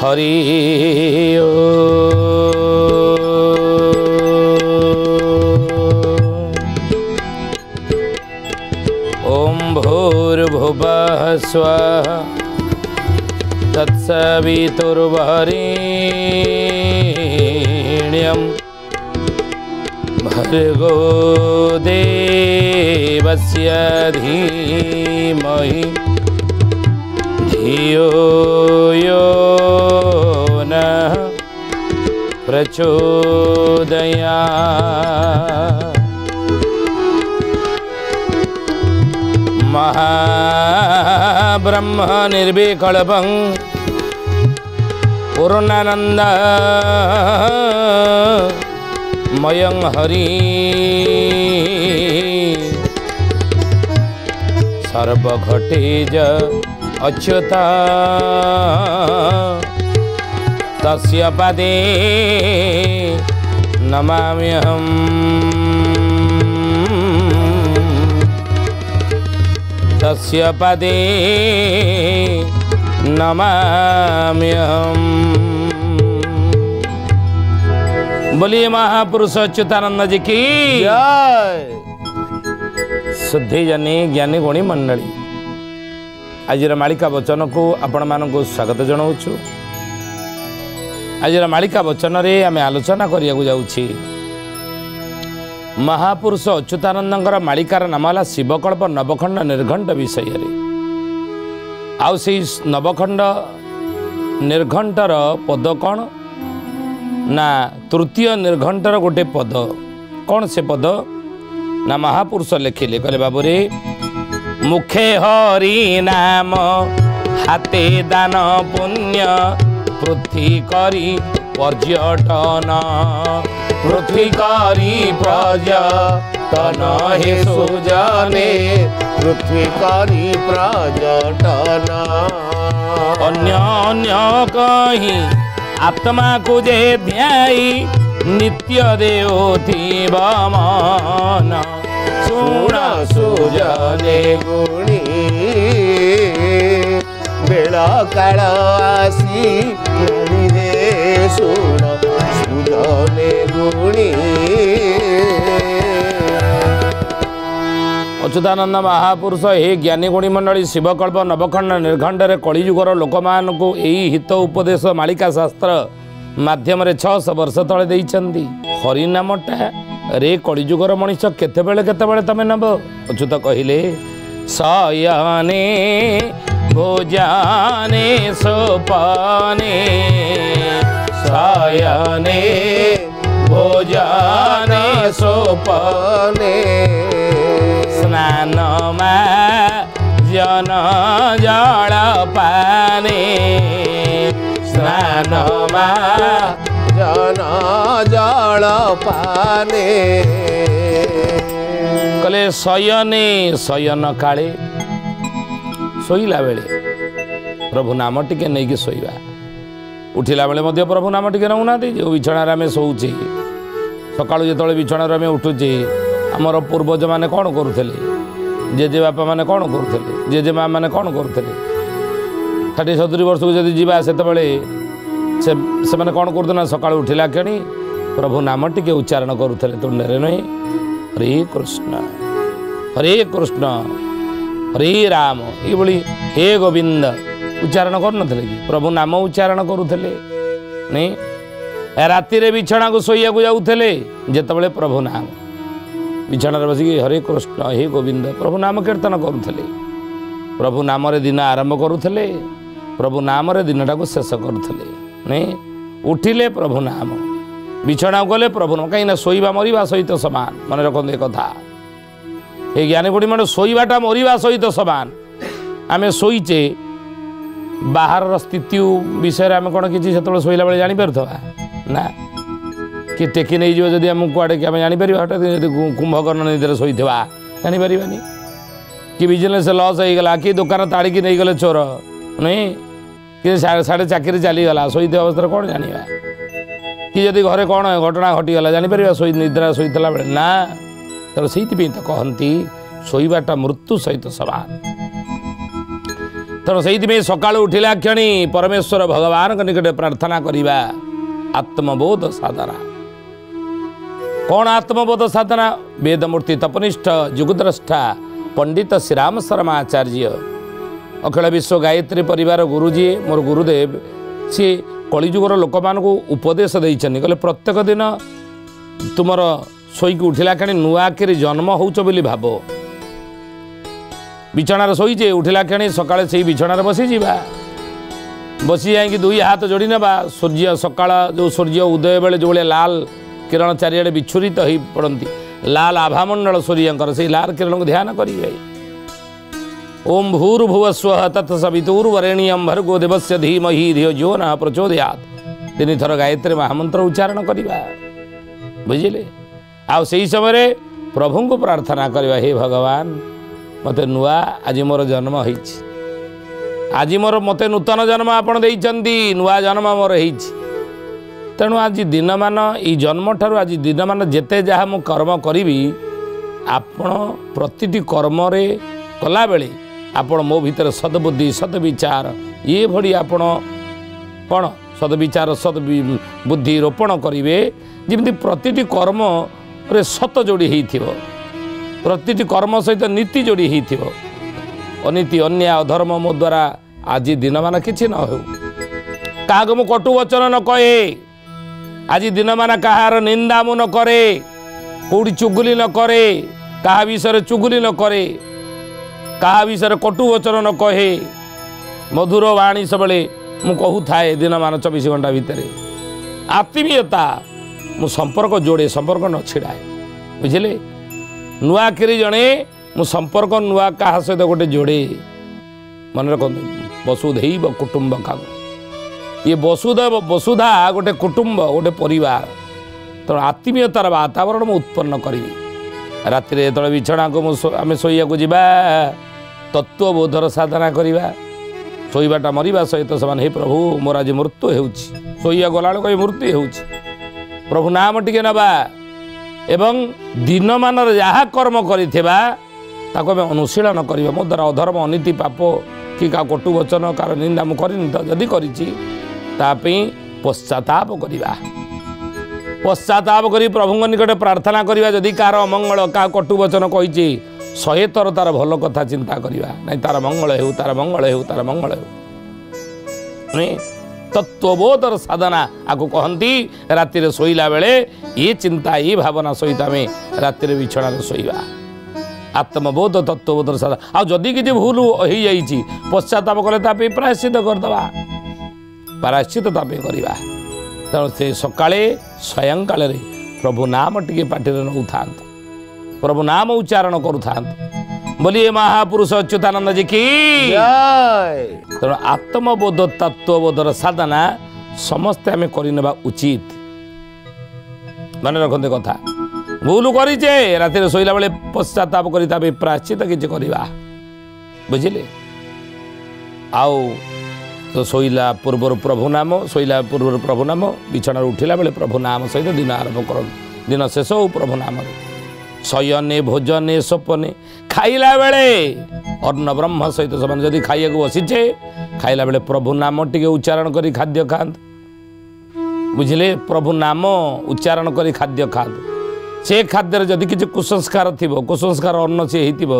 हरि ओम भूर्भुवः स्वः तत्सवितुर्वरेण्यं भर्गो देवस्य धीमहि धियो यो नः प्रचोदयात्। महाब्रह्म निर्विकल्पं पूर्णानंद मयं हरि सर्वघटेज अच्युता तस्य पदे नमाम्यहम्। तस्य पदे नमाम्यहम्। बोलिए महापुरुष अच्युतानंद जी की जय। शुद्धि जानी ज्ञानी गुणी मंडली आज मालिका वचन को आपण मानक स्वागत जनाऊँ। आज मालिका वचन रे आमे आलोचना करिया जाउछि महापुरुष अच्युतानंदर मालिकार नाम है शिवकल्प नवखंड निर्घंट विषय रे। आउ से नवखंड निर्घंटर पद कौन ना तृतीय निर्घंटर गोटे पद कौन से पद ना महापुरुष लिखिले कहले बाबू रे मुखे हरि नाम हाथे दान पुण्य पृथ्वी करी पर्यटन पृथ्वी करी पर्यटन हे सुजने पृथ्वी करी पर्यटन अन्य अन्य कहीं आत्मा को जे ध्याई नित्य देवोथिव मन सुण सुजने गुणी बेल काल आसी रे सुण सुजने गुणी। अच्युतानंद महापुरुष हे ज्ञानी गुणी मंडली शिवकल्प नवखंड निर्घंडरे कलिजुगर लोक मान को यही हित उपदेश मालिका शास्त्र माध्यम 600 वर्ष तले देइछंदी। हरिनामटा रे कलिजुगर मनीष केतेबेले तमे नब। अच्युत कहिले शयने भोजने सोपाने शयने भोजने सोपाने स्नान जन जल पाने स्नान जन जल पाने कले शयने शयन काले शोला बेले प्रभु नाम टिके नहीं कि शोवा उठिला बेले मध्य प्रभु नाम टिके नौना जो बिछणार आम शोचे सका जो बिछणार आम उठुचे आमर पूर्वज मैंने कौन करुले जेजे बापा मैंने कौन करुले जेजे माँ मैंने कौन करुले 60-70 वर्ष को जब जीवा से मैंने कौन करुना सका उठिला क्षणी प्रभु नाम टिके उच्चारण करुले तुंडे नहीं हरे कृष्ण हरे राम ये हे गोविंद उच्चारण कर प्रभु नाम उच्चारण करुले नहीं राति बिछଣା को शोया जाऊे जिते प्रभु नाम बिछणार बसिक हरे कृष्ण हे गोविंद प्रभु नाम कीर्तन करुले प्रभु नाम दिन आरंभ करुले प्रभु नाम दिनटा को शेष करुले नहीं उठिले प्रभु नाम बिछଣା गले प्रभु नाम कहीं शोवा मरवा सहित समान मन रखते एक कथा ये ज्ञानी गुणी मन शोवाटा मरवा सहित समान आम शोचे बाहर स्थिति विषय आम कौन कि शोला बेले जापर ना कि टेकी नहीं जीव जदि आम कुआड़े कि जापर हठात कुंभकर्ण निद्रा शोवा जापर कि बिजनेस लस होगा कि दुकान ताड़िकी नहीं गले चोर नहीं कि साढ़े चाकरी चलीगला शोते अवस्था कौन जाना कि जदि घरे कौन घटना घटीगला जापर निद्रा शोला बेले ना तो से कहती शोवाटा मृत्यु सहित समान तेणु से सका उठिला क्षणी परमेश्वर भगवान निकट प्रार्थना करवा आत्मबोध साधना। कौन आत्मबोध साधना? वेदमूर्ति तपनिष्ठ जुगद्रष्टा पंडित श्रीराम शर्मा आचार्य अखिल विश्व गायत्री परिवार गुरुजी मोर गुरुदेव सी कलिजुगर लोक मान उपदेश देइछन्नी कहले प्रत्येक दिन तुमर शोईक उठिला क्षणी नुआ आखिरी जन्म होउछ बोली भाव। बिछाणार शोईचे उठिला क्षणी सकाळे से बिछाणार बसी जीवा बसी जाइए दुई हाथ जोड़ी नवा सूर्य सकाळ जो सूर्य उदय बेले जो लाल किरण चारिड़े विच्छुरित हो पड़ती लाल आभामंडल सूर्यंकर से लाल किरण को ध्यान करेंगे। ओम भूर्भुवस्वः तत्सवितुर्वरेण्यं भर्गो देवस्य धीमहि धियो यो नः प्रचोदयात् 3 थर गायत्री महामंत्र उच्चारण करवा बुझिले। आ से समय प्रभु को प्रार्थना करवा हे भगवान मते नुआ आज मोर जन्म होइछि आज मोर मते नूतन जन्म आपण देइचंती नुआ जन्म मोर होइछि तेणु आज दिन मान ई जन्म ठारू आज दिन मान जेते जहाँ मु कर्म करी आपण प्रतिटी कर्म रे कला बेले आपण मो भीतर सद्बुद्धि सद्विचार ये भड़ी आपण कौन सद्विचार सद्बुद्धि रोपण करेंगे जमी प्रतिटी कर्म रे सत जोड़ी हो प्रतिटी कर्म सहित नीति जोड़ी हो अनीति अन्याय अधर्म मो द्वारा आज दिन मान किसी न हो क्या मु कटु वचन न कहे आज दिन मान कहार निंदा मु न करे कौटी चुगुली न करे कहा विषय चुगुली न करे कहा विषय कटु वचन न कहे मधुर वाणी सब मु कहू थाए दिन मान 24 घंटा भितर आत्मीयता मु संपर्क जोड़े संपर्क न छिड़ाए बुझे नुआखिरी जड़े मु संपर्क नुआ क्या सहित गोटे जोड़े मन रख वसुधैव कुटुंबकम् ये वसुधा गोटे कुटुंब गोटे परिवार तेणु आत्मीयतार वातावरण मुझे उत्पन्न करी राति जो बिछना को आम शोया जा तत्वबोधर साधना करवा शोवाटा मरवा सहित से हे प्रभु मोर आज मृत्यु होइया गला कहीं मृत्यु हो प्रभु नाम टिके नवा एवं दिन मान जहाँ कर्म करिथिबा ताको आम अनुशीलन करवा मो द्वारा अधर्म अनीति पाप कि क्या कटु वचन कार निंदा मु करिनि तो जदि करिछि तापी पश्चाताप करवा पश्चाताप करी प्रभु निकट प्रार्थना करवा जदि कार अमंगल क्या कटु वचन कही 100 थर तार भल कथा चिंता करवा नहीं तार मंगल हो तार मंगल हो तार मंगल हो तत्वबोधर साधना आपको कहती राति शोला बेले ये चिंता ये भावना सहित आम राति बिछना शोवा आत्मबोध तत्वबोधर साधना आदि किसी भूल हो जाइए पश्चाताप कले प्रायश्चित करदे प्रायश्चित करवा तेणु से सकाळे स्वयं काल प्रभु नाम टिके पाटे नौ था प्रभु नाम उच्चारण करू था बोलिए महापुरुष अच्युतानंद जी की तेणु आत्मबोध तत्वबोधर साधना समस्ते आम करनेबा उचित मन रखते कथा भूल करीचे राति शोला बेले पश्चाताप कर प्रायश्चित किसी करवा बुझिले आउ तो शोला पूर्व प्रभु नाम शोला पूर्व प्रभु नाम बिछाण उठिला बेले प्रभु नाम सहित दिन आरंभ कर दिन शेष हो प्रभु नाम शयने भोजने स्वप्ने खाइला बेले अन्न ब्रह्म सहित समान जदि खाइया बसीचे खाइला बेले प्रभु नाम टिके उच्चारण करी खाद्य खात बुझिले प्रभु नाम उच्चारण करी खाद्य खात से खाद्य जदि किसी कुसंस्कार थी कुसंस्कार अन्न सी हो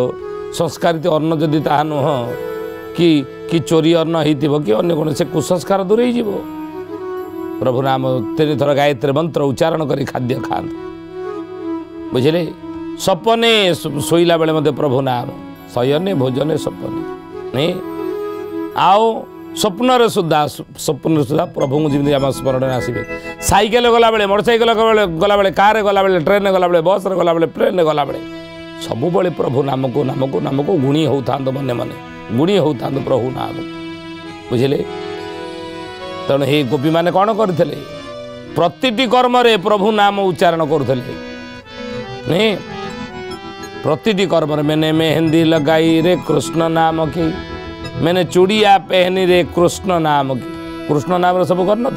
संस्कारित अन्न जदि ताहा नुह कि चोरी अन्न हो कि अन्य कौन से कुसंस्कार दूर हो प्रभु नाम 3 थर गायत्री मंत्र उच्चारण करी खाद्य खात बुझिले सपने शोला बेले मत प्रभु नाम शयने भोजने सपने नहीं आओ स्वप्न सुधा प्रभु जमी आम स्मरण आसवे साइकेल गला बेले मोटरसाइकेल गला बेले कार गला बेले ट्रेन गला बेले बस गला बेले प्लेन गला बेले सब बेले प्रभु नाम को गुणी होता मन मन गुणी होता प्रभु नाम बुझिले तेणु हे गोपी मैंने कौन करते प्रतिटी कर्म रे प्रभु नाम उच्चारण करते नहीं प्रतिटी कर्म रे मैंने मेहंदी लगाई रे कृष्ण नाम की मैंने चूड़िया पहनी रे कृष्ण नाम की कृष्ण नाम सब कर न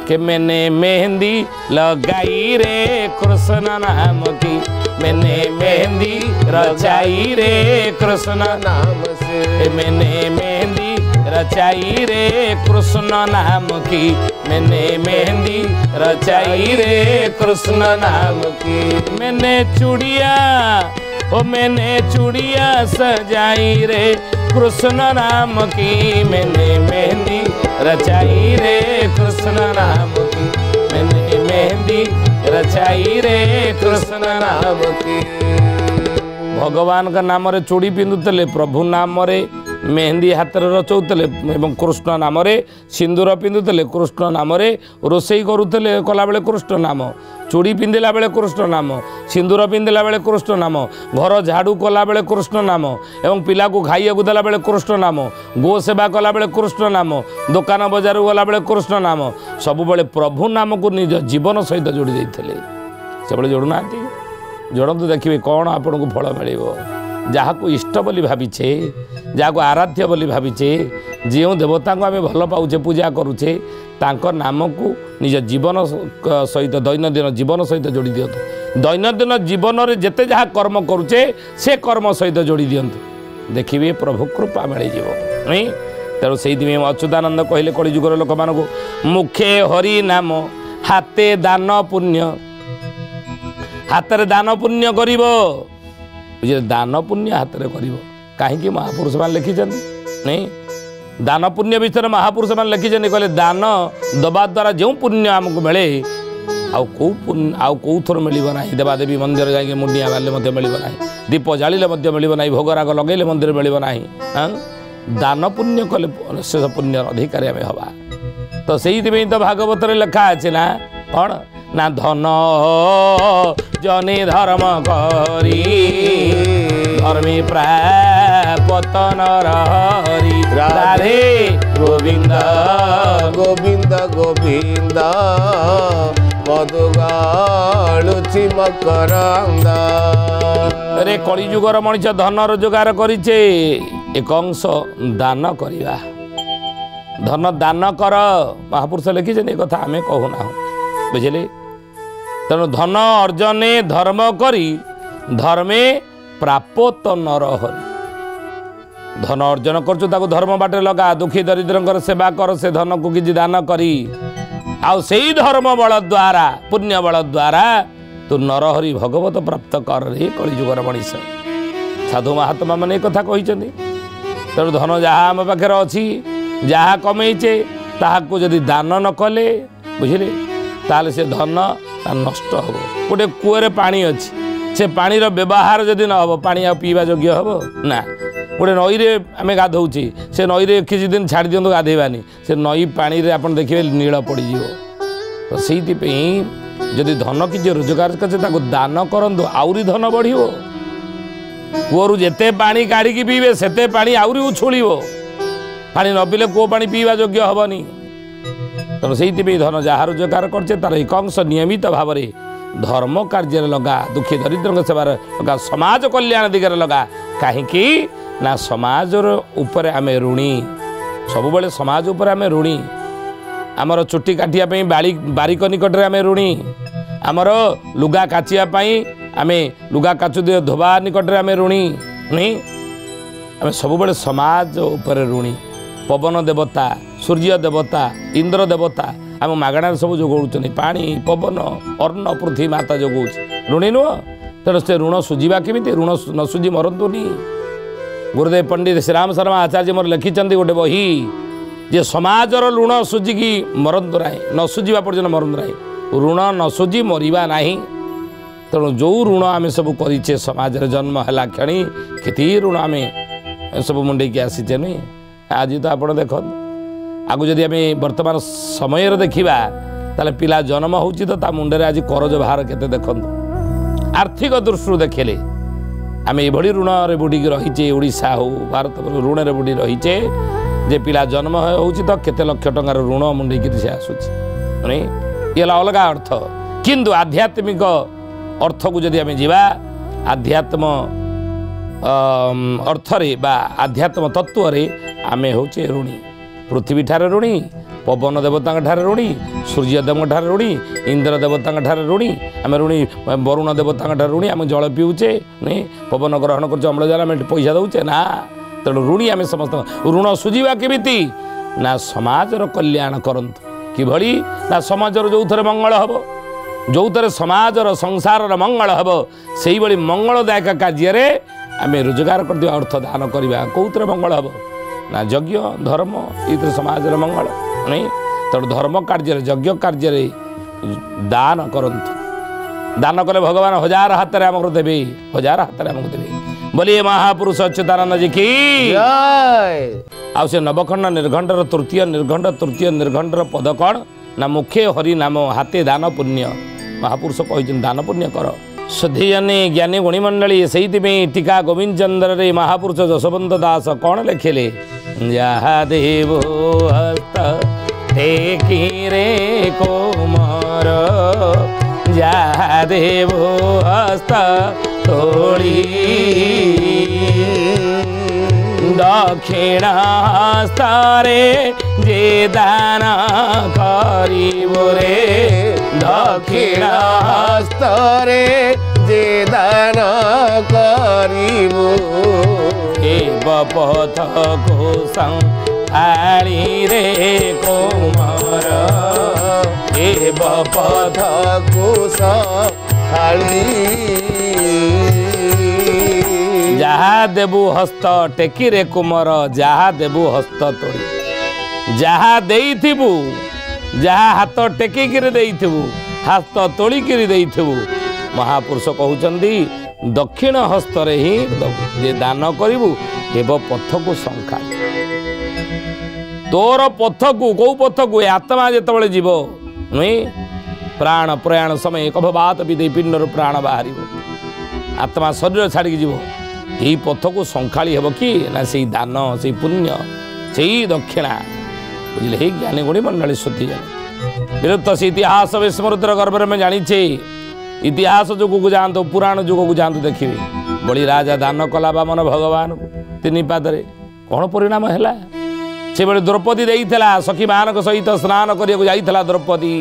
कि मैंने मेहंदी लगाई रे कृष्ण नाम की मैंने मेहंदी रचाई रे कृष्ण नाम से मैंने मेहंदी रचाई रे कृष्ण नाम की, मैंने मेहंदी रचाई रे कृष्ण नाम की। मैंने चूड़िया ओ मैंने चूड़िया सजाई रे कृष्ण नाम की, मैंने मेहंदी रचाई रे कृष्ण नाम की, मैंने मेहंदी रचाई रे कृष्ण नाम की। भगवान का नाम रे चूड़ी पिंधुले, प्रभु नाम रे मेहंदी हाथ रचौले एवं कृष्ण नाम रे सिंदूर पिंधुले, कृष्ण नाम रे रोषेई करुले कला बेले कृष्ण नाम, चूड़ी पिंधिला बेले कृष्ण नाम, सिंदूर पिंधिला बेले कृष्ण नाम, घर झाड़ू कला बेले कृष्ण नाम एवं पिला को खाइବାକୁ देला बेले कृष्ण नाम, गो सेवा कला बेले कृष्ण नाम, दुकान बजार गला बेले कृष्ण नाम, सब बेले प्रभु नाम को निज जीवन सहित जोड़ी देइथिले। से जोड़ू नांती, जोड़तु देखिए कौन आपन को फल मिलिबो। जहाँ को इष्ट बोली भाविछे, जहाँ को आराध्य बोली भाविछे, जो देवता को आम भल पाऊे पूजा करुचे, तांकर नाम को निज जीवन सहित दैनंदिन जीवन सहित जोड़ी दियंतु। दैनंदिन जीवन में जेते जहाँ कर्म करुचे से कर्म सहित जोड़ी दियंतु, देखिए प्रभु कृपा मिल नहीं। तेणु से अच्युतानंद कहले कलिजुगर लोक मान मुखे हरि नाम हाथे दान पुण्य, हाथ में दान पुण्य करिवो, बुझे दान पुण्य हाथ में कर कहीं महापुरुष मान लिखिं नहीं। दान पुण्य विषय महापुरुष मान लिखिं कहले दान दबा द्वारा जो पुण्य आमको मिले आउ कौ थर मिल ना, देवादेवी मंदिर जाके मुंडिया मारे मिल ना, दीप जाले मिल ना, भोगराग लगे मंदिर मिल ना। दान पुण्य कले शेष पुण्य अधिकारी आम हवा। तो से तो भागवत लिखा अच्छे ना कौन ना धन जने धर्म करी धर्मी प्राप्त नरहरि। राधे गोविंद गोविंद गोविंद मधुगालुची मकरंद। अरे कलिजुगर मनीष धन रोजगार करिचे, एक अंश दान करिवा, धन दान कर महापुरुष लिखिछे कथा आमे कहूना, बुझिले। तेणु धन अर्जने धर्म करी धर्मे प्राप्त नरहरि। धन अर्जन कर धर्म बाटे लगा, दुखी दरिद्र सेवा कर, से धन को किसी दान करी आउ से धर्म बल द्वारा पुण्य बल द्वारा तू नरहरि भगवत प्राप्त कर रे कलिजुगर मनीष। साधु महात्मा मैंने कथा कही। तेणु धन जहाँ आम पाखे अच्छी जहाँ कमेचे ताहाको जदि दान न कले, बुझिले, ताले से धन नष्ट हम। गोटे कूअरे पानी अच्छी, से पानी व्यवहार जदि न हो पानी आ पीवा योग्य हम ना। गोटे नई रे आम गाधौचे, से नई रे किसी दिन छाड़ी दिंतु गाधेबानी, से नई पानी रे आपन देखिए नील पड़ज। तो से जदि धन किसी रोजगार करते दान करंतु आउरी धन बढ़ियो। कूअरु जेते पानी काढ़ी पीबे सेते पानी आउरी उछुलिबो, पानी न पीले कूଅ पानी पीवा योग्य हेनी। तेणु से धन जहाँ रोजगार करछे तार एक अंश नियमित भाव में धर्म कार्य लगा, दुखी दरिद्र सेवार लगा, समाज कल्याण दिगरे लगा। कहीं ना समाज उपर आम ऋणी, सब बेले समाज उपर आम ऋणी। आमर चुट्टी काटिया बारिक निकट में आम ऋणी, आमर लुगा काचियापाई आम लुगा काचु धोबा निकट में आम ऋणी नहीं। आम सब बेले समाज उपर ऋणी। पवन देवता, सूर्य देवता, इंद्र देवता आम मागणार सब जोगाऊँ, पानी पवन अन्न पृथ्वी माता जोगाऊँ, ऋणी नुह। तेणु से ऋण सुझा केमी, ऋण न सुझी मरतुनि। गुरुदेव पंडित श्रीराम शर्मा आचार्य मोर लिखिं गोटे बही जे समाजर ऋण सुझिकी मरतु ना, न सुझा पर्यटन मरतु ना, ऋण न सुझी मरवा ना। तेणु जो ऋण आम सब करे समाज जन्म है क्षणी केती ऋण आम सब मुंडे की आसीचे नुह। आज तो आप देख आगु जदि आम बर्तमान समय देखा ताले पिला जन्म होची तो ता मुंडे आज करज भार केते देखु। आर्थिक दृष्टि देखले आम ये ऋण रे बुड़ी रहीचे, ओडिशा हो भारत ऋण रे बुड़ी रहीचे जे पिला जन्म होची तो केते लक्ष टंकार ऋण मुंडे कि से आसुची नहीं। ये अलग अर्थ, किंतु आध्यात्मिक अर्थ को जदि आम जीवा आध्यात्म अर्थरे बा आध्यात्म तत्व रे आमे होचे ऋणी। पृथ्वी ठारे ऋणी, पवन देवता ठारे ऋणी, सूर्यदेव ठारे ऋणी, इंद्र देवता ठारे ऋणी, आम ऋणी वरुण देवता ठारे ऋणी। आम जल पीऊचे नहीं, पवन ग्रहण कर अम्लजान आम पैसा दौचे ना, ତେଣୁ ଋଣୀ ଆମେ ସମସ୍ତ ଋଣ ସୁଝିବା କେମିତି ନା ସମାଜର କଲ୍ୟାଣ କରନ୍ତୁ କିଭଳି ନା ସମାଜର ଯେଉଁଥିରେ ମଙ୍ଗଳ ହେବ ଯେଉଁଥିରେ ସମାଜର ସଂସାରର ମଙ୍ଗଳ ହେବ ସେଇଭଳି ମଙ୍ଗଳଦାୟକ କାର୍ଯ୍ୟରେ ଆମେ ରୋଜଗାର କରିଥିବା ଅର୍ଥ ଦାନ କରିବା କେଉଁଥିରେ ମଙ୍ଗଳ ହେବ ନା ଯଜ୍ଞ ଧର୍ମ ଏଇଥିରେ ସମାଜର ମଙ୍ଗଳ ନାଇଁ ତେଣୁ ଧର୍ମ କାର୍ଯ୍ୟରେ ଯଜ୍ଞ କାର୍ଯ୍ୟରେ ଦାନ କରନ୍ତୁ ଦାନ କଲେ ଭଗବାନ ହଜାର ହାତରେ ଆମକୁ ଦେବେ ହଜାର ହାତରେ ଆମକୁ ଦେବେ ବୋଲି ମହାପୁରୁଷ ଅଚ୍ୟୁତାନନ୍ଦ ଜୀ କି ଆଉ ସେ ନବଖଣ୍ଡ ନିର୍ଘଣ୍ଟର ତୃତୀୟ ନିର୍ଘଣ୍ଟର ପଦ କ'ଣ ନା ମୁଖେ ହରି ନାମ ହାତେ ଦାନ ପୁଣ୍ୟ ମହାପୁରୁଷ କହିଛନ୍ତି ଦାନ ପୁଣ୍ୟ କର ସୁଧୀଜନେ ଜ୍ଞାନୀ ଗୁଣିମଣ୍ଡଳୀ ସେଇଥିପାଇଁ ଟୀକା ଗୋବିନ୍ଦ ଚନ୍ଦ୍ରରେ ମହାପୁରୁଷ ଯଶୋବନ୍ତ ଦାସ କ'ଣ ଲେଖିଲେ ଯାହା ଦେବ ହସ୍ତ ଟେକିରେ କୋମର ଯାହା ଦେବ ହସ୍ତ ତୋଳି ଦକ୍ଷିଣ ହସ୍ତରେ ଯେ ଦାନ କରିବ ରେ ଦକ୍ଷିଣ ହସ୍ତରେ ଯେ ଦାନ କରିବୁ ଏବ ପଥକୁ ସଂଥାଳିରେ କୋମର ଏବ ପଥକୁ ସଂଥାଳି ଯାହା ଦେବୁ ହସ୍ତ ଟେକିରେ କୁମର ଯାହା ଦେବୁ ହସ୍ତ ତୋଳି ଯାହା ଦେଇଥିବୁ ଯାହା ହାତ ଟେକିକିରି ଦେଇଥିବୁ ହାତ ତୋଳିକିରି ଦେଇଥିବୁ ମହାପୁରୁଷ କହୁଛନ୍ତି ଦକ୍ଷିଣ ହସ୍ତରେ ହିଁ ଦେବୁ ଯେ ଦାନ କରିବୁ ହେବ ପଥକୁ ସଂଖା ତୋର ପଥକୁ କେଉଁ ପଥକୁ ଏ ଆତ୍ମା ଯେତେବେଳେ ଯିବ ନୁହେଁ ପ୍ରାଣ ପ୍ରୟାଣ ସମୟ କଭବାତ ବିଦେଇ ପିଣ୍ଡରୁ ପ୍ରାଣ ବାହାରିବ ଆତ୍ମା ଶରୀର ଛାଡ଼ିକି ଯିବ ଏହି ପଥକୁ ସଂଖାଳି ହେବ କି ନା ସେଇ ଦାନ ସେଇ ପୁଣ୍ୟ ସେଇ ଦକ୍ଷିଣା ବୁଝିଲେ ହେଇ ଜ୍ଞାନୀ ଗୁଣି ମଣ୍ଡଳୀ ଶୁଦ୍ଧି ଜାଣେ ବିରୁଦ୍ଧ ସେ ଇତିହାସ ବିସ୍ମୃତିର ଗର୍ବରେ ଆମେ ଜାଣିଛେ ଇତିହାସ ଯୁଗକୁ ଯାଆନ୍ତୁ ପୁରାଣ ଯୁଗକୁ ଯାଆନ୍ତୁ ଦେଖିବେ ବଳି ରାଜା ଦାନ କଲା ବାମନ ଭଗବାନଙ୍କୁ 3 ପାଦରେ କ'ଣ ପରିଣାମ ହେଲା ସେଭଳି ଦ୍ରୌପଦୀ ଦେଇଥିଲା ସଖୀମାନଙ୍କ ସହିତ ସ୍ନାନ କରିବାକୁ ଯାଇଥିଲା ଦ୍ରୌପଦୀ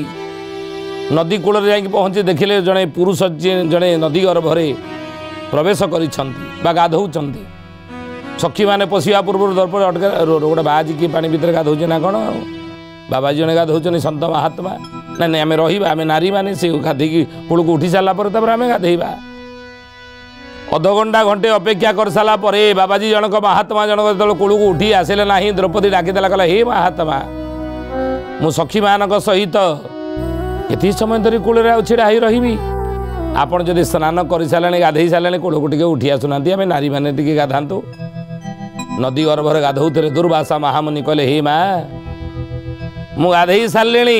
ନଦୀ କୂଳରେ ଯାଇକି ପହଞ୍ଚି ଦେଖିଲେ ଜଣେ ପୁରୁଷ ଜଣେ ନଦୀ ଗର୍ଭରେ ପ୍ରବେଶ କରିଛନ୍ତି ବା ଗାଧଉଛନ୍ତି ସଖୀମାନେ ପଶିବା ପୂର୍ବରୁ ଦ୍ରୌପଦୀ ଅଟକା ଗୋଟେ ବାଜିକି ପାଣି ଭିତରେ ଗାଧଉଛି ନା କ'ଣ ବାବାଜୀ ଜଣେ ଗାଧଉଛନ୍ତି ସନ୍ଥ ମହାତ୍ମା ନାଇଁ ନାଇଁ ଆମେ ରହିବା ଆମେ ନାରୀମାନେ ସେ ଗାଧେଇକି କୂଳକୁ ଉଠି ସାରିଲା ପରେ ତାପରେ ଆମେ ଗାଧେଇବା ଅଧଘଣ୍ଟା ଘଣ୍ଟେ ଅପେକ୍ଷା କରିସାରିଲା ପରେ ବାବାଜୀ ଜଣକ ମହାତ୍ମା ଜଣକ ଯେତେବେଳେ କୂଳକୁ ଉଠି ଆସିଲେ ନାହିଁ ଦ୍ରୌପଦୀ ଡାକିଦେଲା କହିଲା ହେ ମହାତ୍ମା ମୁଁ ସଖୀମାନଙ୍କ ସହିତ କେତେ ସମୟ ଧରି କୂଳରେ ଆଉ ଛିଡ଼ା ହେଇ ରହିବି ଆପଣ ଯଦି ସ୍ନାନ କରିସାରିଲେଣି ଗାଧେଇ ସାରିଲେଣି କୂଳକୁ ଟିକେ ଉଠି ଆସୁନାହାନ୍ତି ଆମେ ନାରୀମାନେ ଟିକେ ଗାଧାନ୍ତୁ ନଦୀ ଗର୍ଭରେ ଗାଧଉଥିଲେ ଦୁର୍ବାସା ମହାମୁନି କହିଲେ ହେ ମା ମୁଁ ଗାଧେଇ ସାରିଲିଣି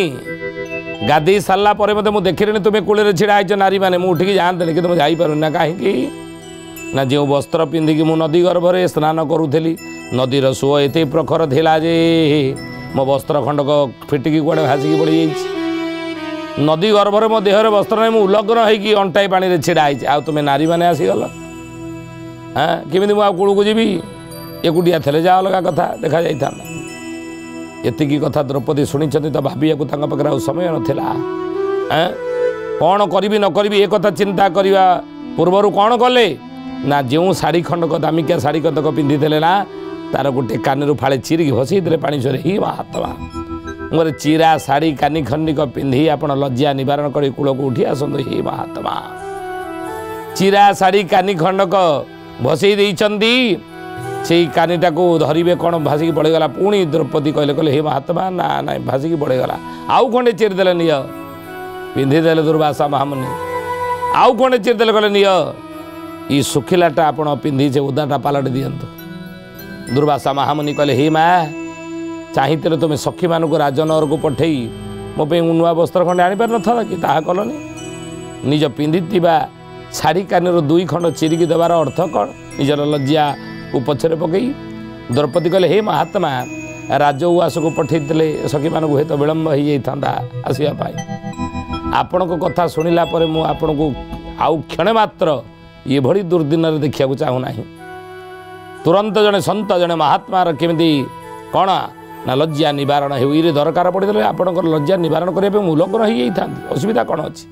ଗାଧେଇ ସାରିଲା ପରେ ମୋତେ ମୁଁ ଦେଖିଲିଣି ତୁମେ କୂଳରେ ଛିଡ଼ା ହେଇଛ ନାରୀମାନେ ମୁଁ ଉଠିକି ଯାଆନ୍ତେଣି କିନ୍ତୁ ମୁଁ ଯାଇପାରୁନି ନା କାହିଁକି ନା ଯେଉଁ ବସ୍ତ୍ର ପିନ୍ଧିକି ମୁଁ ନଦୀ ଗର୍ଭରେ ସ୍ନାନ କରୁଥିଲି ନଦୀର ସୁଅ ଏତେ ପ୍ରଖର ଥିଲା ଯେ ମୋ ବସ୍ତ୍ର ଖଣ୍ଡକ ଫିଟିକି କୁଆଡ଼େ ଭାସିକି ପଡ଼ିଯାଇଛି ନଦୀ ଗର୍ଭରେ ମୋ ଦେହରେ ବସ୍ତ୍ର ନାହିଁ ମୁଁ ଉଲଗ୍ନ ହେଇକି ଅଣ୍ଟାଇ ପାଣିରେ ଛିଡ଼ା ହେଇଛି ଆଉ ତୁମେ ନାରୀମାନେ ଆସିଗଲ ହଁ କେମିତି ମୁଁ ଆଉ କୂଳକୁ ଯିବି ଏକୁଟିଆ ଥିଲେ ଯାହା ଅଲଗା କଥା ଦେଖାଯାଇଥାନ୍ତା ଏତିକି କଥା ଦ୍ରୌପଦୀ ଶୁଣିଛନ୍ତି ତ ଭାବିବାକୁ ତାଙ୍କ ପାଖରେ ଆଉ ସମୟ ନଥିଲା କ'ଣ କରିବି ନ କରିବି ଏ କଥା ଚିନ୍ତା କରିବା ପୂର୍ବରୁ କ'ଣ କଲେ ନା ଯେଉଁ ଶାଢ଼ୀ ଖଣ୍ଡକ ଦାମିକିଆ ଶାଢ଼ୀ ଖଣ୍ଡକ ପିନ୍ଧିଥିଲେ ନା ତାର ଗୋଟେ କାନିରୁ ଫାଳେ ଚିରିକି ଭସେଇଥିଲେ ପାଣି ସରେ ହି ମହାତ୍ମା ମୋର ଚିରା ଶାଢ଼ୀ କାନି ଖଣ୍ଡିକ ପିନ୍ଧି ଆପଣ ଲଜ୍ଜା ନିବାରଣ କରି କୂଳକୁ ଉଠି ଆସନ୍ତୁ ହି ମହାତ୍ମା ଚିରା ଶାଢ଼ୀ କାନି ଖଣ୍ଡକ ଭସେଇ ଦେଇଛନ୍ତି ସେଇ କାନିଟାକୁ ଧରିବେ କ'ଣ ଭାସିକି ପଡ଼ିଗଲା ପୁଣି ଦ୍ରୌପଦୀ କହିଲେ ହେ ମହାତ୍ମା ନା ନାଇଁ ଭାସିକି ପଡ଼ିଗଲା ଆଉ ଖଣ୍ଡେ ଚିରିଦେଲେ ନିଅ ପିନ୍ଧିଦେଲେ ଦୁର୍ବାସା ମହାମୁନି ଆଉ ଖଣ୍ଡେ ଚିରିଦେଲେ କହିଲେ ନିଅ ଇ ଶୁଖିଲାଟା ଆପଣ ପିନ୍ଧି ସେ ଉଦାଟା ପାଲଟି ଦିଅନ୍ତୁ ଦୁର୍ବାସା ମହାମୁନି କହିଲେ ହେ ମା ଚାହିଁଥିଲେ ତୁମେ ସଖୀମାନଙ୍କୁ ରାଜନଗରକୁ ପଠେଇ ମୋ ପାଇଁ ନୂଆ ବସ୍ତ୍ର ଖଣ୍ଡେ ଆଣିପାରିନଥାନ୍ତା କି ତାହା କଲନି ନିଜ ପିନ୍ଧିଥିବା ଶାଢ଼ୀ କାନିରୁ 2 ଖଣ୍ଡ ଚିରିକି ଦେବାର ଅର୍ଥ କ'ଣ ନିଜର ଲଜ୍ଜାକୁ ପଛରେ ପକାଇ ଦ୍ରୌପଦୀ କହିଲେ ହେ ମହାତ୍ମା ରାଜ ଉଆସକୁ ପଠେଇଥିଲେ ସଖୀମାନଙ୍କୁ ହୁଏତ ବିଳମ୍ବ ହୋଇଯାଇଥାନ୍ତା ଆସିବା ପାଇଁ ଆପଣଙ୍କ କଥା ଶୁଣିଲା ପରେ ମୁଁ ଆପଣଙ୍କୁ ଆଉ କ୍ଷଣେ ମାତ୍ର ଏଭଳି ଦୁର୍ଦିନରେ ଦେଖିବାକୁ ଚାହୁଁନାହିଁ ତୁରନ୍ତ ଜଣେ ସନ୍ଥ ଜଣେ ମହାତ୍ମାର କେମିତି କ'ଣ ନା ଲଜ୍ଜା ନିବାରଣ ହେଉ ଇରେ ଦରକାର ପଡ଼ିଥିଲେ ଆପଣଙ୍କର ଲଜ୍ଜା ନିବାରଣ କରିବା ପାଇଁ ମୁଁ ଉଲଗ୍ନ ହୋଇଯାଇଥାନ୍ତି ଅସୁବିଧା କ'ଣ ଅଛି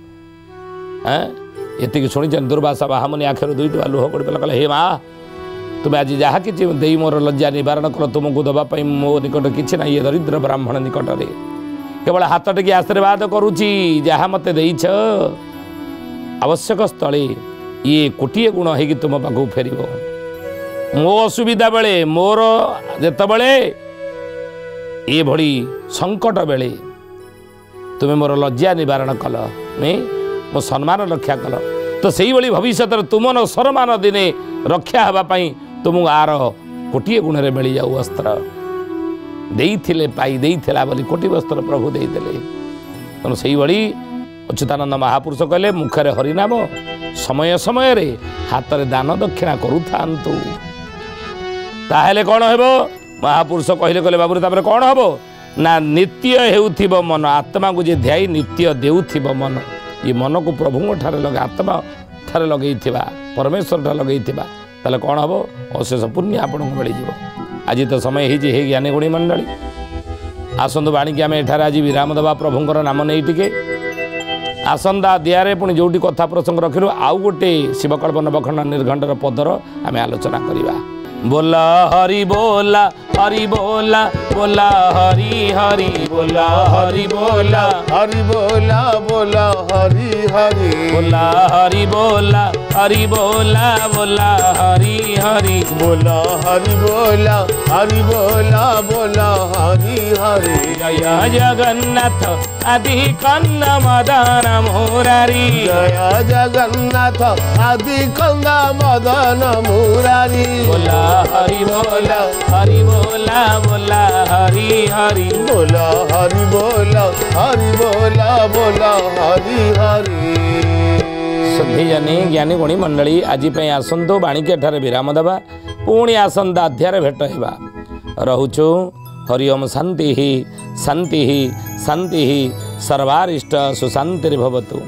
ଏତିକି ଶୁଣିଛନ୍ତି ଦୁର୍ବାସା ମହାମୁନି ଆଖିରୁ 2 ଟୋପା ଲୁହ ପଡ଼ିପାରିଲା କହିଲେ ହେ ମା तुम आज जहाँ कि दे मोर लज्जा निवारण कल तुमको दवाई मो निकट कि ना ये दरिद्र ब्राह्मण निकट में केवल हाथ टे आशीर्वाद करुच्ची जहाँ मत देछ आवश्यक स्थले ये कोटिए गुण है तुम पाखु फेर मो असुविधा बेले मोर जिते ये भली संकट बेले तुम्हें मोर लज्जा निवारण कल नहीं मो सम्मान रक्षा कल तो से ही भविष्य तुम सम्मान दिने रक्षा हाँपाई तुमको आर कोटिए गुण में मिल जाऊ वस्त्र देइथिले पाई देइथिला बोली कोटि वस्त्र प्रभु देइथिले तेणु से ही अच्युतानंद महापुरुष कहले मुखरे हरिनाम समय समय रे हाथ रे दान दक्षिणा करू थांतु ताहेले कौन हेबो महापुरुष कहले कहले बाबू तापर कौन हेबो ना नित्य हेउथिबो मन आत्मा को जे ध्याई नित्य देउथिबो मन ये मन को प्रभु ठारे लगे आत्मा ठारे लगेइथिबा परमेश्वर ठारे लगेइथिबा ताले कौन हेबो अशेष पुण्य आपन को मिल जिवो आज तो समय ही हे ज्ञानी गुणी मंडली आसंतु बाणी आम एठार आज विराम दबा प्रभुंर नाम नहीं टिके आसंदा दियारे पुणी जोटी कथा प्रसंग रखिलु आउ गोटे शिवकल्प नवखंड निर्घंटर पदर आम आलोचना करवा बोला हरि बोला हरि बोला बोला हरि हरि बोला हरि बोला हरि बोला बोला हरि हरि बोला हरि बोला हरि बोला बोला हरि हरि बोला हरि बोला हरि बोला बोला हरि हरि जय जगन्नाथ आदि कन्न मदन मुरारी जय जगन्नाथ आदि कंद मदन मुरारी बोला हरि बोला हरि बोला बोला हरि हरि बोला हरि बोला हरि बोला बोला हरि हरि सधी जनी ज्ञानी गुणी मंडली आज आसंतु बाणिके ठारे विराम देवा पुणी आसंता अध्याय भेट होगा रहुचु हरि ओम शांति शांति शांति सर्वारिष्ट सुशांतिर्भवतु।